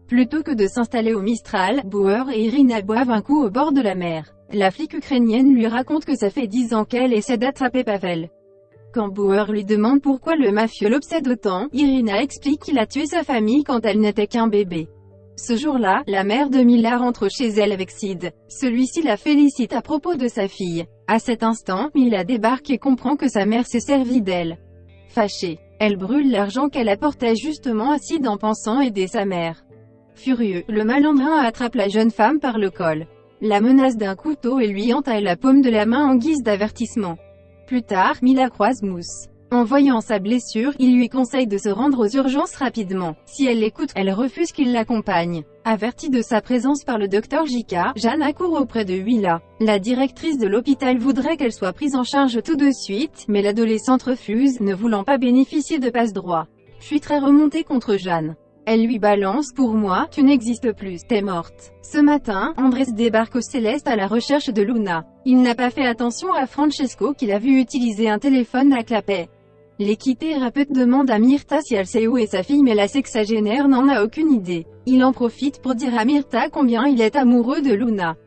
Plutôt que de s'installer au Mistral, Bauer et Irina boivent un coup au bord de la mer. La flic ukrainienne lui raconte que ça fait 10 ans qu'elle essaie d'attraper Pavel. Quand Bauer lui demande pourquoi le mafieux l'obsède autant, Irina explique qu'il a tué sa famille quand elle n'était qu'un bébé. Ce jour-là, la mère de Mila rentre chez elle avec Sid. Celui-ci la félicite à propos de sa fille. À cet instant, Mila débarque et comprend que sa mère s'est servie d'elle. Fâchée, elle brûle l'argent qu'elle apportait justement à Sid en pensant aider sa mère. Furieux, le malandrin attrape la jeune femme par le col, la menace d'un couteau et lui entaille la paume de la main en guise d'avertissement. Plus tard, Mila croise Mousse. En voyant sa blessure, il lui conseille de se rendre aux urgences rapidement. Si elle l'écoute, elle refuse qu'il l'accompagne. Avertie de sa présence par le docteur Jika, Jeanne accourt auprès de Willa. La directrice de l'hôpital voudrait qu'elle soit prise en charge tout de suite, mais l'adolescente refuse, ne voulant pas bénéficier de passe-droit. Puis très remontée contre Jeanne. Elle lui balance « Pour moi, tu n'existes plus, t'es morte ». Ce matin, Andrés débarque au Céleste à la recherche de Luna. Il n'a pas fait attention à Francesco qu'il a vu utiliser un téléphone à clapet. L'équithérapeute demande à Myrta si elle sait où est sa fille mais la sexagénaire n'en a aucune idée. Il en profite pour dire à Myrta combien il est amoureux de Luna.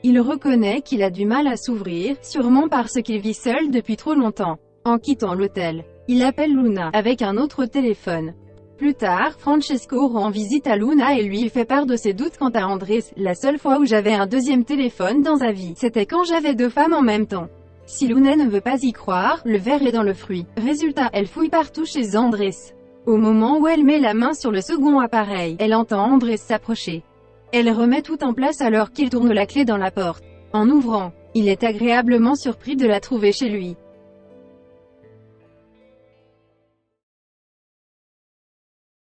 Il reconnaît qu'il a du mal à s'ouvrir, sûrement parce qu'il vit seul depuis trop longtemps. En quittant l'hôtel, il appelle Luna, avec un autre téléphone. Plus tard, Francesco rend visite à Luna et lui fait part de ses doutes quant à Andrés. La seule fois où j'avais un deuxième téléphone dans sa vie, c'était quand j'avais 2 femmes en même temps. Si Luna ne veut pas y croire, le verre est dans le fruit. Résultat, elle fouille partout chez Andrés. Au moment où elle met la main sur le second appareil, elle entend Andrés s'approcher. Elle remet tout en place alors qu'il tourne la clé dans la porte. En ouvrant, il est agréablement surpris de la trouver chez lui.